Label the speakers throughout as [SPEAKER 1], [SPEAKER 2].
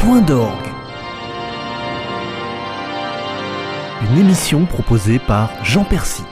[SPEAKER 1] Point d'orgue. Une émission proposée par Jean Percy.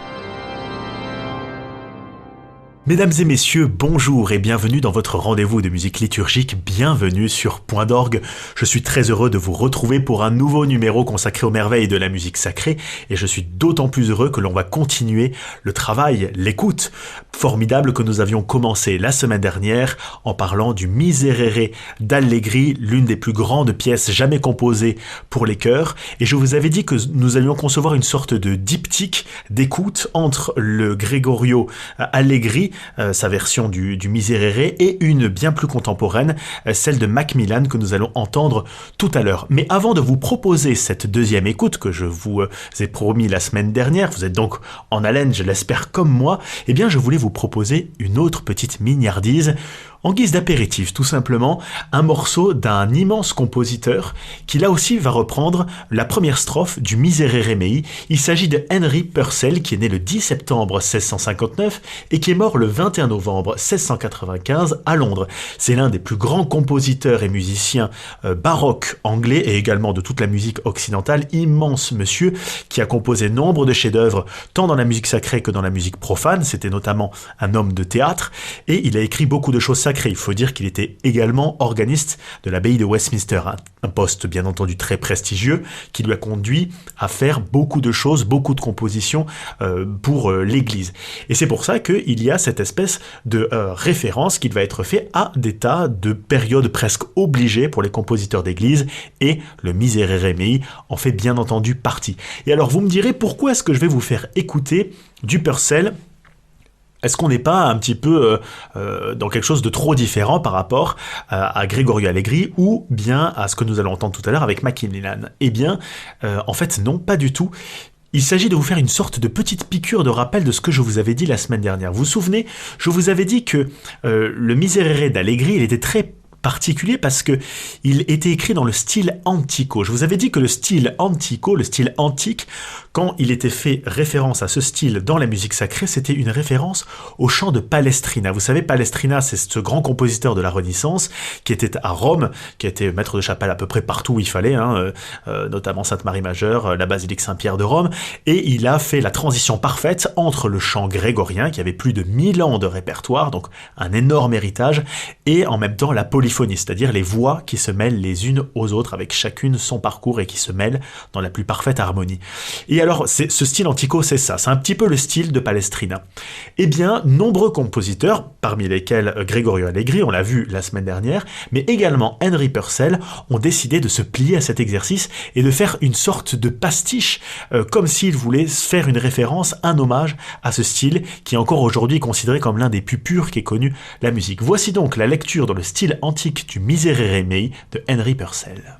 [SPEAKER 2] Mesdames et messieurs, bonjour et bienvenue dans votre rendez-vous de musique liturgique, bienvenue sur Point d'orgue. Je suis très heureux de vous retrouver pour un nouveau numéro consacré aux merveilles de la musique sacrée et je suis d'autant plus heureux que l'on va continuer le travail, l'écoute formidable que nous avions commencé la semaine dernière en parlant du Miserere d'Allegri, l'une des plus grandes pièces jamais composées pour les chœurs, et je vous avais dit que nous allions concevoir une sorte de diptyque d'écoute entre le Gregorio Allegri, sa version du Miserere, et une bien plus contemporaine, celle de Macmillan que nous allons entendre tout à l'heure. Mais avant de vous proposer cette deuxième écoute que je vous ai promis la semaine dernière, vous êtes donc en haleine, je l'espère, comme moi, eh bien je voulais vous proposer une autre petite mignardise en guise d'apéritif, tout simplement, un morceau d'un immense compositeur qui là aussi va reprendre la première strophe du Miserere Mei. Il s'agit de Henry Purcell, qui est né le 10 septembre 1659 et qui est mort le 21 novembre 1695 à Londres. C'est l'un des plus grands compositeurs et musiciens baroques anglais et également de toute la musique occidentale. Immense monsieur qui a composé nombre de chefs-d'œuvre tant dans la musique sacrée que dans la musique profane. C'était notamment un homme de théâtre et il a écrit beaucoup de choses sacrées. Il faut dire qu'il était également organiste de l'abbaye de Westminster, un poste bien entendu très prestigieux qui lui a conduit à faire beaucoup de choses, beaucoup de compositions pour l'Église. Et c'est pour ça qu'il y a cette espèce de référence qu'il va être fait à des tas de périodes presque obligées pour les compositeurs d'Église, et le Miserere Mei en fait bien entendu partie. Et alors vous me direz, pourquoi est-ce que je vais vous faire écouter du Purcell ? Est-ce qu'on n'est pas un petit peu dans quelque chose de trop différent par rapport à Gregorio Allegri ou bien à ce que nous allons entendre tout à l'heure avec Macmillan ? Eh bien, en fait, non, pas du tout. Il s'agit de vous faire une sorte de petite piqûre de rappel de ce que je vous avais dit la semaine dernière. Vous vous souvenez, je vous avais dit que le Miserere d'Allegri, il était très particulier parce que il était écrit dans le style antico. Je vous avais dit que le style antico, le style antique, quand il était fait référence à ce style dans la musique sacrée, c'était une référence au chant de Palestrina. Vous savez, Palestrina, c'est ce grand compositeur de la Renaissance qui était à Rome, qui a été maître de chapelle à peu près partout où il fallait, notamment Sainte-Marie-Majeure, la basilique Saint-Pierre de Rome, et il a fait la transition parfaite entre le chant grégorien, qui avait plus de 1000 ans de répertoire, donc un énorme héritage, et en même temps la polyphonie, c'est-à-dire les voix qui se mêlent les unes aux autres, avec chacune son parcours et qui se mêlent dans la plus parfaite harmonie. Et alors, ce style antico, c'est ça, c'est un petit peu le style de Palestrina. Eh bien, nombreux compositeurs, parmi lesquels Gregorio Allegri, on l'a vu la semaine dernière, mais également Henry Purcell, ont décidé de se plier à cet exercice et de faire une sorte de pastiche, comme s'ils voulaient faire une référence, un hommage à ce style qui est encore aujourd'hui considéré comme l'un des plus purs qu'ait connu la musique. Voici donc la lecture dans le style antique du Miserere Mei de Henry Purcell.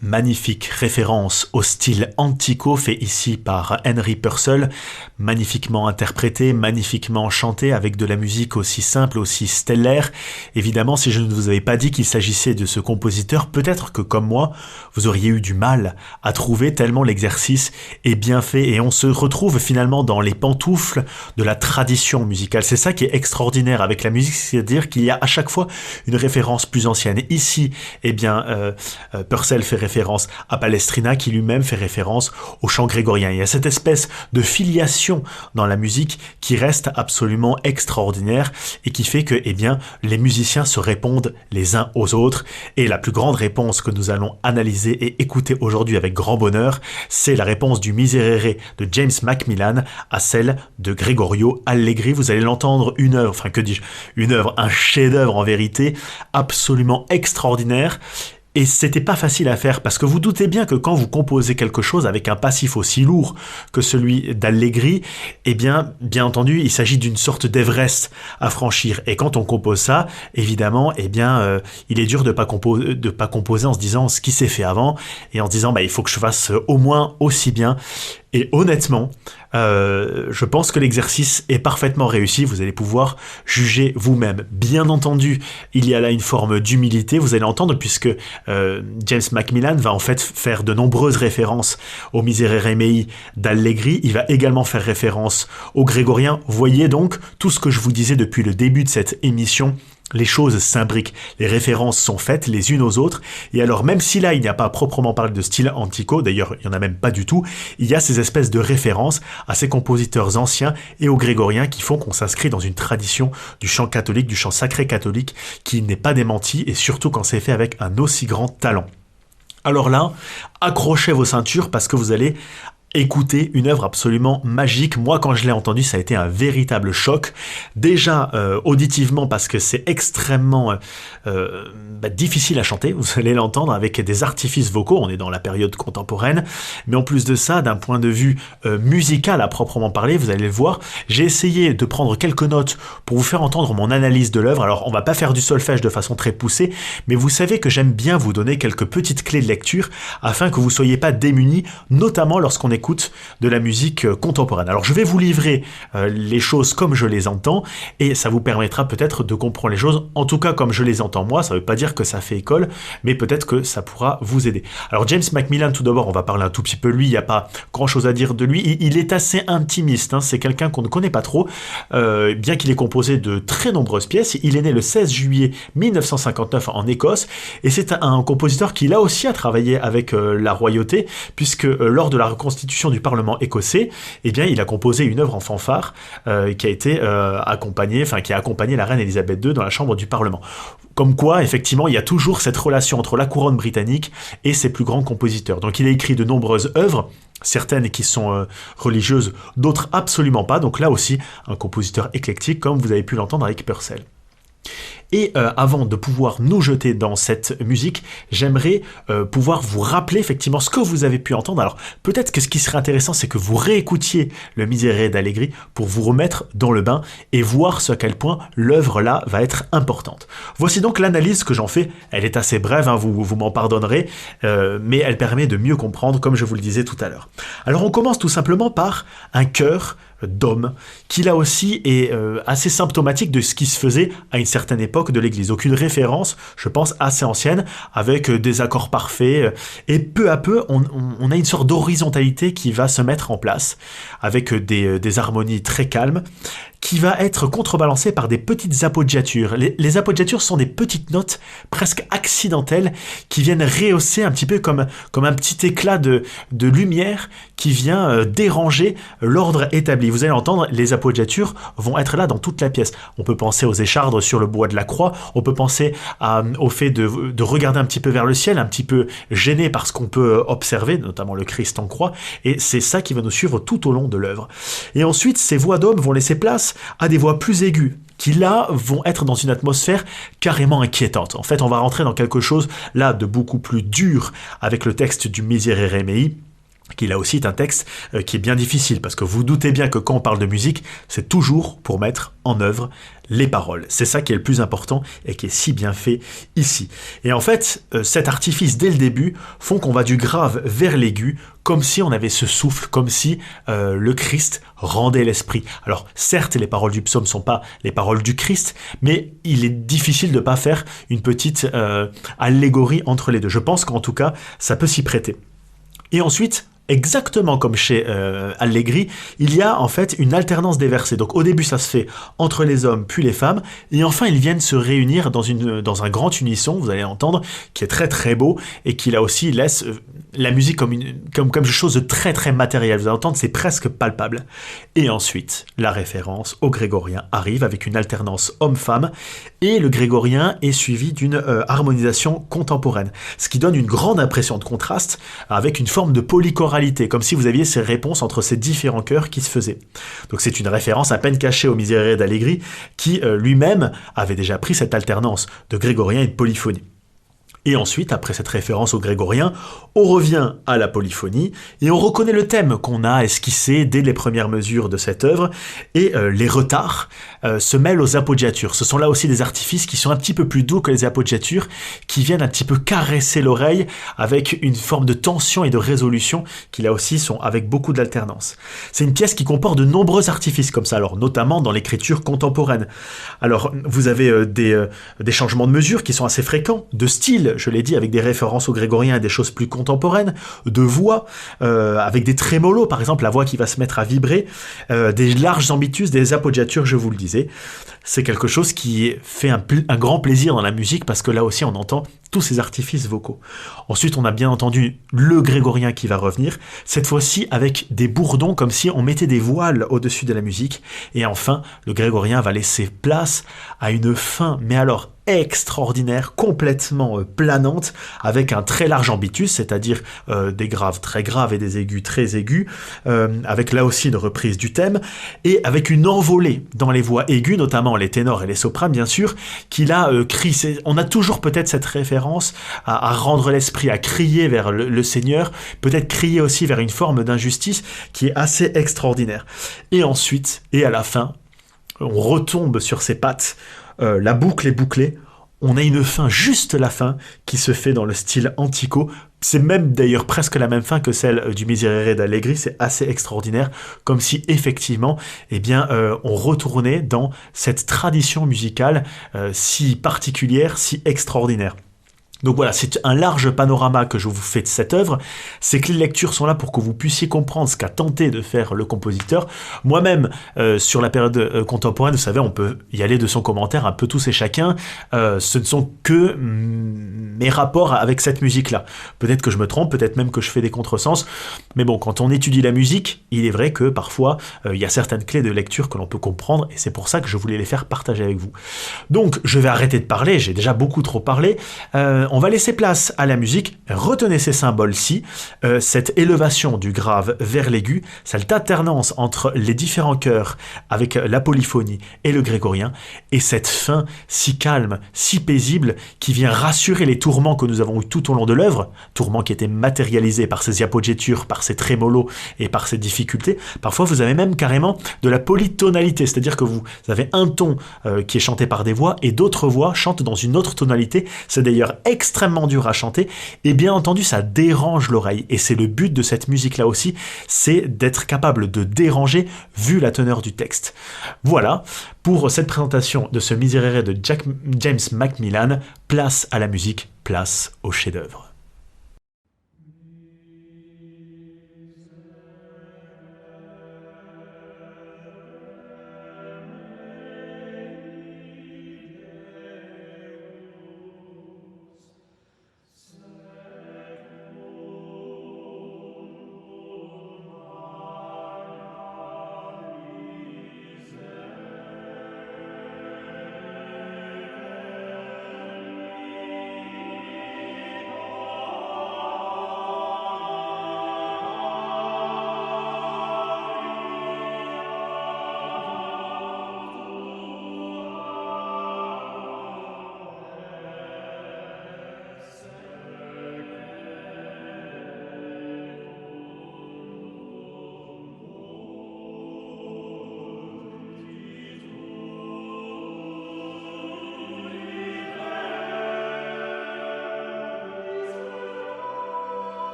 [SPEAKER 2] Magnifique référence au style antico fait ici par Henry Purcell, magnifiquement interprété, magnifiquement chanté avec de la musique aussi simple, aussi stellaire. Évidemment, si je ne vous avais pas dit qu'il s'agissait de ce compositeur, peut-être que comme moi, vous auriez eu du mal à trouver tellement l'exercice est bien fait et on se retrouve finalement dans les pantoufles de la tradition musicale. C'est ça qui est extraordinaire avec la musique, c'est-à-dire qu'il y a à chaque fois une référence plus ancienne. Ici, eh bien, Purcell fait référence référence à Palestrina, qui lui-même fait référence au chant grégorien. Il y a cette espèce de filiation dans la musique qui reste absolument extraordinaire et qui fait que, eh bien, les musiciens se répondent les uns aux autres. Et la plus grande réponse que nous allons analyser et écouter aujourd'hui avec grand bonheur, c'est la réponse du Miserere de James Macmillan à celle de Gregorio Allegri. Vous allez l'entendre, une œuvre, un chef-d'œuvre en vérité, absolument extraordinaire. Et c'était pas facile à faire parce que vous doutez bien que quand vous composez quelque chose avec un passif aussi lourd que celui d'Allegri, eh bien entendu, il s'agit d'une sorte d'Everest à franchir. Et quand on compose ça, évidemment, il est dur de pas composer en se disant ce qui s'est fait avant et en se disant il faut que je fasse au moins aussi bien. Et honnêtement, je pense que l'exercice est parfaitement réussi. Vous allez pouvoir juger vous-même. Bien entendu, il y a là une forme d'humilité, vous allez entendre, puisque James Macmillan va en fait faire de nombreuses références au Miserere Mei d'Allegri. Il va également faire référence au grégorien. Voyez donc tout ce que je vous disais depuis le début de cette émission. Les choses s'imbriquent, les références sont faites les unes aux autres, et alors même si là il n'y a pas proprement parlé de style antico, d'ailleurs il n'y en a même pas du tout, il y a ces espèces de références à ces compositeurs anciens et aux grégoriens qui font qu'on s'inscrit dans une tradition du chant catholique, du chant sacré catholique, qui n'est pas démenti, et surtout quand c'est fait avec un aussi grand talent. Alors là, accrochez vos ceintures parce que vous allez écoutez une œuvre absolument magique. Moi, quand je l'ai entendue, ça a été un véritable choc. Déjà, auditivement, parce que c'est extrêmement difficile à chanter. Vous allez l'entendre avec des artifices vocaux. On est dans la période contemporaine. Mais en plus de ça, d'un point de vue musical à proprement parler, vous allez le voir, j'ai essayé de prendre quelques notes pour vous faire entendre mon analyse de l'œuvre. Alors, on va pas faire du solfège de façon très poussée, mais vous savez que j'aime bien vous donner quelques petites clés de lecture afin que vous soyez pas démunis, notamment lorsqu'on écoute de la musique contemporaine. Alors je vais vous livrer les choses comme je les entends et ça vous permettra peut-être de comprendre les choses, en tout cas comme je les entends moi. Ça ne veut pas dire que ça fait école, mais peut-être que ça pourra vous aider. Alors James Macmillan, tout d'abord, on va parler un tout petit peu de lui, il n'y a pas grand chose à dire de lui, il est assez intimiste, hein. C'est quelqu'un qu'on ne connaît pas trop, bien qu'il ait composé de très nombreuses pièces. Il est né le 16 juillet 1959 en Écosse et c'est un compositeur qui là aussi a travaillé avec la royauté, puisque lors de la reconstitution du Parlement écossais, eh bien, il a composé une œuvre en fanfare qui a accompagné la reine Elisabeth II dans la chambre du Parlement. Comme quoi, effectivement, il y a toujours cette relation entre la couronne britannique et ses plus grands compositeurs. Donc, il a écrit de nombreuses œuvres, certaines qui sont religieuses, d'autres absolument pas. Donc là aussi, un compositeur éclectique, comme vous avez pu l'entendre avec Purcell. Et avant de pouvoir nous jeter dans cette musique, j'aimerais pouvoir vous rappeler effectivement ce que vous avez pu entendre. Alors peut-être que ce qui serait intéressant, c'est que vous réécoutiez le Miserere d'Allegri pour vous remettre dans le bain et voir à quel point l'œuvre là va être importante. Voici donc l'analyse que j'en fais. Elle est assez brève, hein, vous m'en pardonnerez, mais elle permet de mieux comprendre, comme je vous le disais tout à l'heure. Alors on commence tout simplement par un chœur d'homme, qui là aussi est assez symptomatique de ce qui se faisait à une certaine époque de l'Église. Aucune référence, je pense, assez ancienne, avec des accords parfaits, et peu à peu, on a une sorte d'horizontalité qui va se mettre en place, avec des harmonies très calmes, qui va être contrebalancée par des petites appoggiatures. Les appoggiatures sont des petites notes presque accidentelles qui viennent rehausser un petit peu comme un petit éclat de lumière qui vient déranger l'ordre établi. Vous allez entendre, les appoggiatures vont être là dans toute la pièce. On peut penser aux échardes sur le bois de la croix, on peut penser au fait de regarder un petit peu vers le ciel, un petit peu gêné par ce qu'on peut observer, notamment le Christ en croix, et c'est ça qui va nous suivre tout au long de l'œuvre. Et ensuite, ces voix d'hommes vont laisser place à des voix plus aiguës, qui là vont être dans une atmosphère carrément inquiétante. En fait, on va rentrer dans quelque chose là de beaucoup plus dur avec le texte du Miserere Mei, qui là aussi est un texte qui est bien difficile, parce que vous doutez bien que quand on parle de musique, c'est toujours pour mettre en œuvre les paroles. C'est ça qui est le plus important et qui est si bien fait ici. Et en fait, cet artifice dès le début font qu'on va du grave vers l'aigu, comme si on avait ce souffle, comme si le Christ rendait l'esprit. Alors certes, les paroles du psaume ne sont pas les paroles du Christ, mais il est difficile de ne pas faire une petite allégorie entre les deux. Je pense qu'en tout cas, ça peut s'y prêter. Et ensuite, Exactement comme chez Allegri, il y a en fait une alternance des versets. Donc au début ça se fait entre les hommes puis les femmes, et enfin ils viennent se réunir dans un grand unisson, vous allez entendre, qui est très très beau, et qui là aussi laisse la musique comme quelque chose de très très matériel. Vous allez entendre, c'est presque palpable. Et ensuite, la référence au grégorien arrive avec une alternance homme-femme, et le grégorien est suivi d'une harmonisation contemporaine, ce qui donne une grande impression de contraste avec une forme de polychoralité, comme si vous aviez ces réponses entre ces différents chœurs qui se faisaient. Donc c'est une référence à peine cachée au Miserere d'Allegri, qui lui-même avait déjà pris cette alternance de grégorien et de polyphonie. Et ensuite, après cette référence au grégorien, on revient à la polyphonie et on reconnaît le thème qu'on a esquissé dès les premières mesures de cette œuvre, et les retards se mêlent aux appoggiatures. Ce sont là aussi des artifices qui sont un petit peu plus doux que les appoggiatures, qui viennent un petit peu caresser l'oreille avec une forme de tension et de résolution qui là aussi sont avec beaucoup d'alternance. C'est une pièce qui comporte de nombreux artifices comme ça, alors notamment dans l'écriture contemporaine. Alors vous avez des changements de mesure qui sont assez fréquents, de style, je l'ai dit, avec des références au grégorien et des choses plus contemporaines, de voix, avec des trémolos, par exemple, la voix qui va se mettre à vibrer, des larges ambitus, des appoggiatures, je vous le disais. C'est quelque chose qui fait un grand plaisir dans la musique, parce que là aussi on entend tous ces artifices vocaux. Ensuite, on a bien entendu le grégorien qui va revenir, cette fois-ci avec des bourdons, comme si on mettait des voiles au-dessus de la musique. Et enfin, le grégorien va laisser place à une fin, mais alors extraordinaire, complètement planante, avec un très large ambitus, c'est-à-dire des graves très graves et des aigus très aigus, avec là aussi une reprise du thème, et avec une envolée dans les voix aiguës, notamment les ténors et les sopranes, bien sûr, qui là crient. On a toujours peut-être cette référence à rendre l'esprit, à crier vers le Seigneur, peut-être crier aussi vers une forme d'injustice qui est assez extraordinaire. Et ensuite, et à la fin, on retombe sur ses pattes, la boucle est bouclée, on a une fin, juste la fin, qui se fait dans le style antico. C'est même d'ailleurs presque la même fin que celle du Miserere d'Allegri, c'est assez extraordinaire, comme si effectivement, on retournait dans cette tradition musicale si particulière, si extraordinaire. Donc voilà, c'est un large panorama que je vous fais de cette œuvre. Ces clés de lecture sont là pour que vous puissiez comprendre ce qu'a tenté de faire le compositeur. Moi-même, sur la période contemporaine, vous savez, on peut y aller de son commentaire un peu tous et chacun. Ce ne sont que mes rapports avec cette musique-là. Peut-être que je me trompe, peut-être même que je fais des contresens. Mais bon, quand on étudie la musique, il est vrai que parfois, il y a certaines clés de lecture que l'on peut comprendre, et c'est pour ça que je voulais les faire partager avec vous. Donc, je vais arrêter de parler, j'ai déjà beaucoup trop parlé. On va laisser place à la musique. Retenez ces symboles-ci, cette élévation du grave vers l'aigu, cette alternance entre les différents chœurs avec la polyphonie et le grégorien, et cette fin si calme, si paisible, qui vient rassurer les tourments que nous avons eu tout au long de l'œuvre, tourments qui étaient matérialisés par ces appoggiatures, par ces trémolos et par ces difficultés. Parfois, vous avez même carrément de la polytonalité, c'est-à-dire que vous avez un ton qui est chanté par des voix et d'autres voix chantent dans une autre tonalité. C'est d'ailleurs extrêmement dur à chanter, et bien entendu ça dérange l'oreille, et c'est le but de cette musique là aussi, c'est d'être capable de déranger vu la teneur du texte. Voilà pour cette présentation de ce Miserere de James Macmillan. Place à la musique, place au chef-d'œuvre.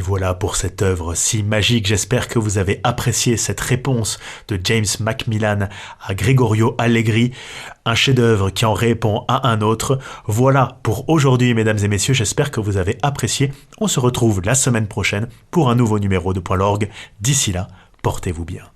[SPEAKER 2] voilà pour cette œuvre si magique. J'espère que vous avez apprécié cette réponse de James Macmillan à Gregorio Allegri, un chef-d'œuvre qui en répond à un autre. Voilà pour aujourd'hui, mesdames et messieurs, j'espère que vous avez apprécié. On se retrouve la semaine prochaine pour un nouveau numéro de Point l'Orgue. D'ici là, portez-vous bien.